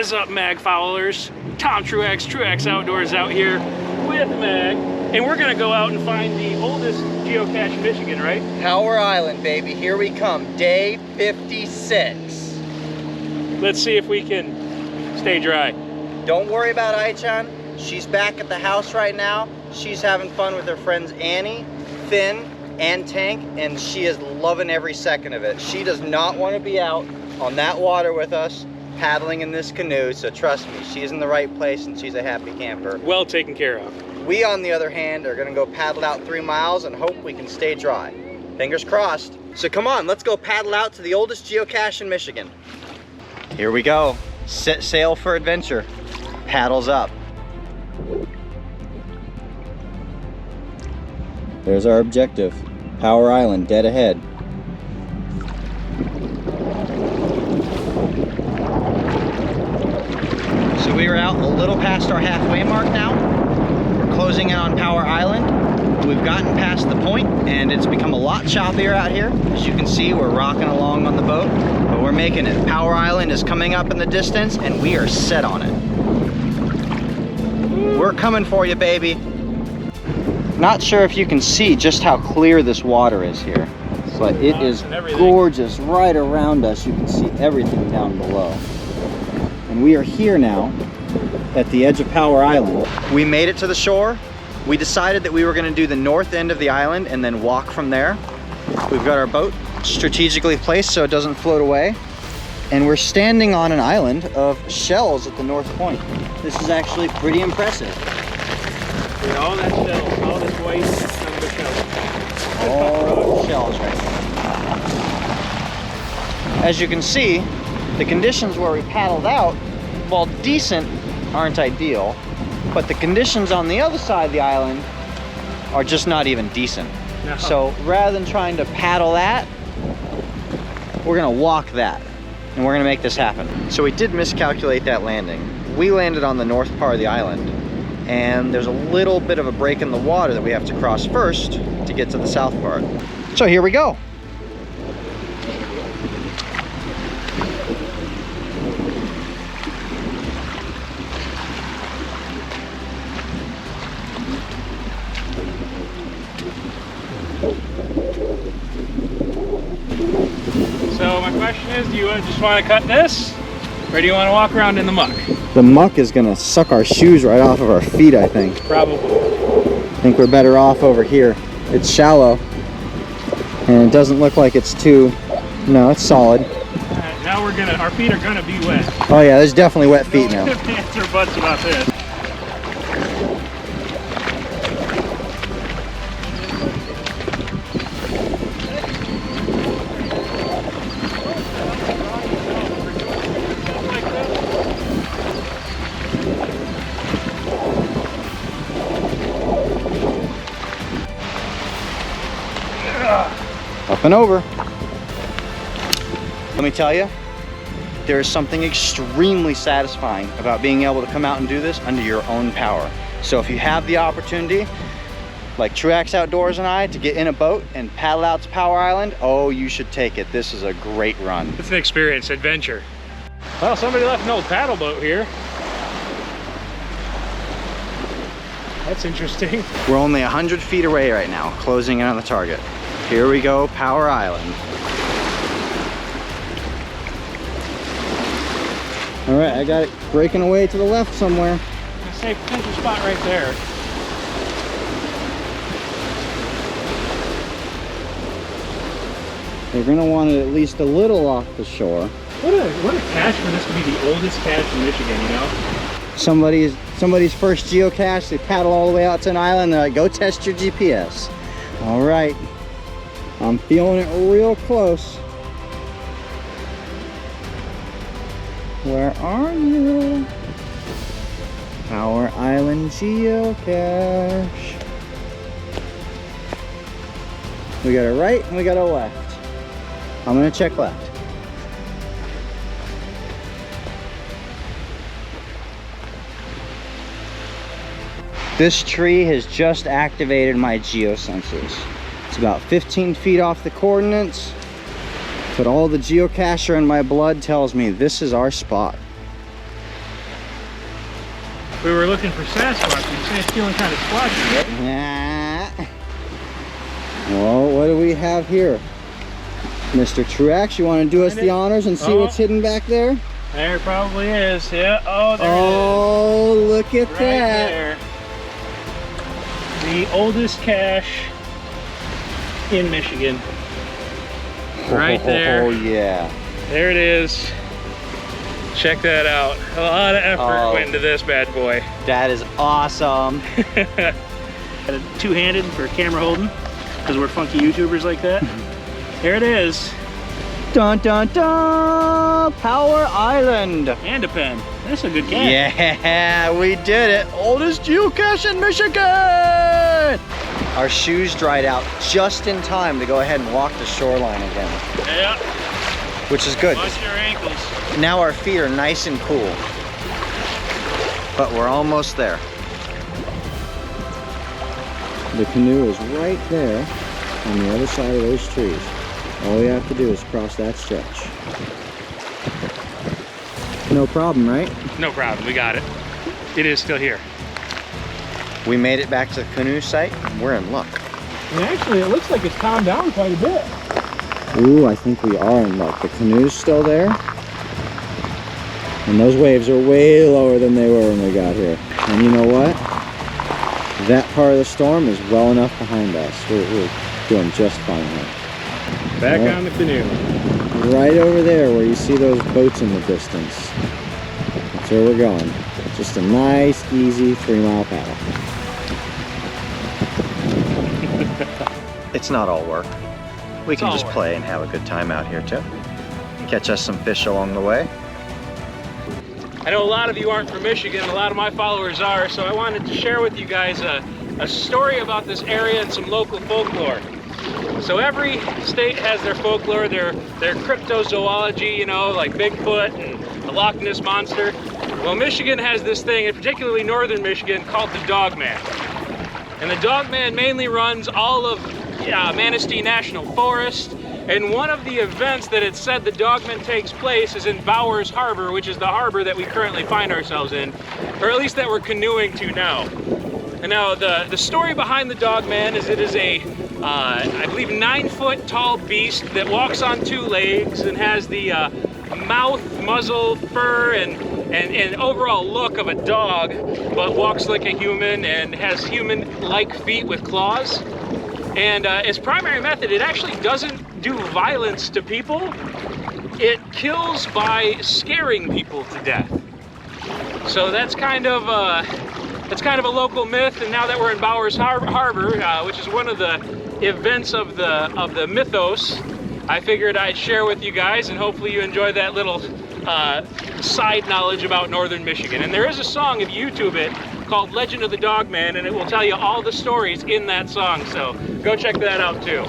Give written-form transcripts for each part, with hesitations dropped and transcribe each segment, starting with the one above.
What is up, Mag followers? Tom Truex Outdoors out here with Mag, and we're gonna go out and find the oldest geocache in Michigan, right? Power Island, baby, here we come, day 56. Let's see if we can stay dry. Don't worry about Aichan, she's back at the house right now. She's having fun with her friends Annie, Finn, and Tank, and she is loving every second of it. She does not want to be out on that water with us, paddling in this canoe, so trust me, she's in the right place and she's a happy camper. Well taken care of. We, on the other hand, are gonna go paddle out 3 miles and hope we can stay dry. Fingers crossed. So come on, let's go paddle out to the oldest geocache in Michigan. Here we go. Set sail for adventure. Paddles up. There's our objective. Power Island, dead ahead. So we are out a little past our halfway mark now. We're closing in on Power Island. We've gotten past the point and it's become a lot choppier out here. As you can see, we're rocking along on the boat, but we're making it. Power Island is coming up in the distance and we are set on it. We're coming for you, baby. Not sure if you can see just how clear this water is here. But it is gorgeous right around us. You can see everything down below. And we are here now at the edge of Power Island. We made it to the shore. We decided that we were going to do the north end of the island and then walk from there. We've got our boat strategically placed so it doesn't float away. And we're standing on an island of shells at the north point. This is actually pretty impressive. Look at all that shells, all this white number shells. All shells right there. As you can see, the conditions where we paddled out, while decent, aren't ideal, but the conditions on the other side of the island are just not even decent. No. So rather than trying to paddle that, we're gonna walk that, and we're gonna make this happen. So we did miscalculate that landing. We landed on the north part of the island, and there's a little bit of a break in the water that we have to cross first to get to the south part. So here we go. So my question is, do you just want to cut this, or do you want to walk around in the muck? The muck is gonna suck our shoes right off of our feet, I think. Probably. I think we're better off over here. It's shallow, and it doesn't look like it's too, no, it's solid. Alright, now our feet are gonna be wet. Oh yeah, there's definitely wet feet now. No ifs or buts about this. Up and over. Let me tell you, there is something extremely satisfying about being able to come out and do this under your own power. So if you have the opportunity, like Truex Outdoors and I, to get in a boat and paddle out to Power Island, oh, you should take it. This is a great run. It's an experience, adventure. Well, somebody left an old paddle boat here. That's interesting. We're only 100 feet away right now, closing in on the target. Here we go, Power Island. All right, I got it breaking away to the left somewhere. A safe potential spot right there. We're gonna want it at least a little off the shore. What a cache for this to be the oldest cache in Michigan, you know? Somebody's first geocache, they paddle all the way out to an island, they're like, go test your GPS. All right, I'm feeling it real close. Where are you? Power Island geocache. We got a right and we got a left. I'm gonna check left. This tree has just activated my geosensors. It's about 15 feet off the coordinates, but all the geocacher in my blood tells me this is our spot. we were looking for Sasquatch. You say it's feeling kind of splotchy, right? Nah. Well, what do we have here? Mr. Truax, you want to do us the honors and see what's hidden back there? There probably is, yeah. Oh, there it is. Oh, look at Right that. there. The oldest cache in Michigan. Right there. Oh, yeah. There it is. Check that out. A lot of effort went into this bad boy. That is awesome. Got it two-handed for camera holding, because we're funky YouTubers like that. There it is. Dun dun dun! Power Island. And a pen. That's a good cache. Yeah, we did it. Oldest geocache in Michigan. Our shoes dried out just in time to go ahead and walk the shoreline again. Yeah. Which is good. Watch your ankles. Now our feet are nice and cool. But we're almost there. The canoe is right there on the other side of those trees. All we have to do is cross that stretch. No problem, right? No problem, we got it. It is still here. We made it back to the canoe site. We're in luck. And actually, it looks like it's calmed down quite a bit. Ooh, I think we are in luck. The canoe's still there. And those waves are way lower than they were when we got here. And you know what? That part of the storm is well enough behind us. We're doing just fine here. Back on the canoe. Right over there where you see those boats in the distance. That's where we're going. Just a nice, easy 3-mile paddle. It's not all work. We can just play and have a good time out here too. Catch us some fish along the way. I know a lot of you aren't from Michigan, a lot of my followers are, so I wanted to share with you guys a story about this area and some local folklore. So every state has their folklore, their cryptozoology, you know, like Bigfoot and the Loch Ness Monster. Well, Michigan has this thing, and particularly northern Michigan, called the Dogman. And the Dogman mainly runs all of Manistee National Forest. And one of the events that it's said the Dogman takes place is in Bowers Harbor, which is the harbor that we currently find ourselves in, or at least that we're canoeing to now. And now the story behind the Dogman is it is a, I believe, 9-foot tall beast that walks on 2 legs and has the mouth, muzzle, fur, and overall look of a dog, but walks like a human and has human-like feet with claws. And its primary method, it actually doesn't do violence to people. It kills by scaring people to death. So that's kind of a local myth. And now that we're in Bowers Harbor, which is one of the events of the mythos, I figured I'd share with you guys, and hopefully you enjoy that little side knowledge about northern Michigan. And there is a song, if you YouTube it, called Legend of the Dogman, and it will tell you all the stories in that song, so go check that out too.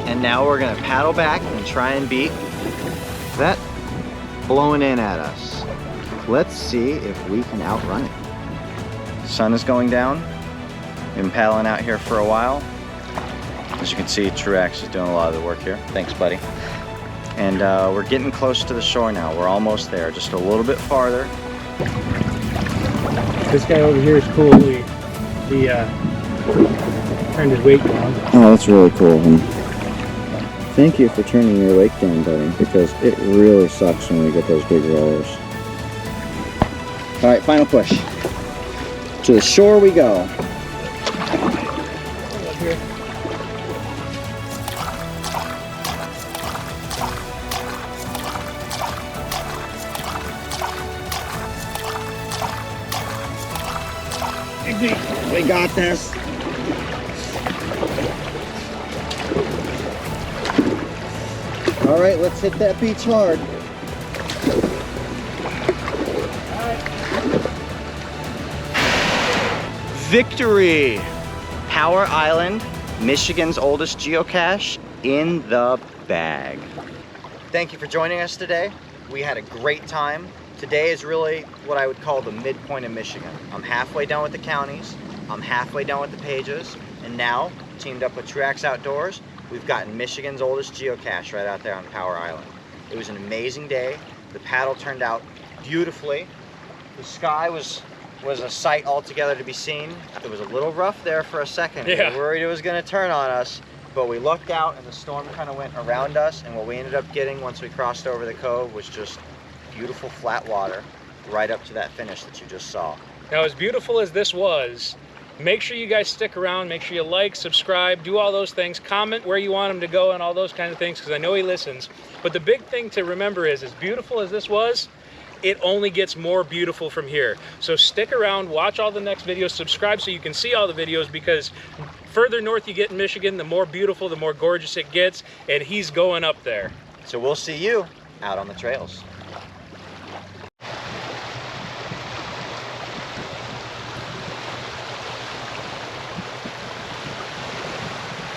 And now we're gonna paddle back and try and beat that blowing in at us. Let's see if we can outrun it. Sun is going down. Been paddling out here for a while. As you can see, Truax is doing a lot of the work here. Thanks, buddy. And we're getting close to the shore now. We're almost there, just a little bit farther. This guy over here is cool. He turned his weight down. Oh, that's really cool. And thank you for turning your wake down, buddy, because it really sucks when we get those big rollers. All right, final push. To the shore we go. We got this. All right, let's hit that beach hard. Victory! Power Island, Michigan's oldest geocache, in the bag. Thank you for joining us today. We had a great time. Today is really what I would call the midpoint of Michigan. I'm halfway done with the counties, I'm halfway done with the pages, and now, teamed up with Truax Outdoors, we've gotten Michigan's oldest geocache right out there on Power Island. It was an amazing day. The paddle turned out beautifully. The sky was was a sight altogether to be seen. It was a little rough there for a second. Yeah. We were worried it was going to turn on us, but we looked out and the storm kind of went around us, and what we ended up getting once we crossed over the cove was just beautiful flat water right up to that finish that you just saw. Now, as beautiful as this was, make sure you guys stick around. Make sure you like, subscribe, do all those things. Comment where you want him to go and all those kind of things, because I know he listens. But the big thing to remember is, as beautiful as this was, it only gets more beautiful from here. So stick around, watch all the next videos, subscribe so you can see all the videos, because further north you get in Michigan, the more beautiful, the more gorgeous it gets, and he's going up there. So we'll see you out on the trails.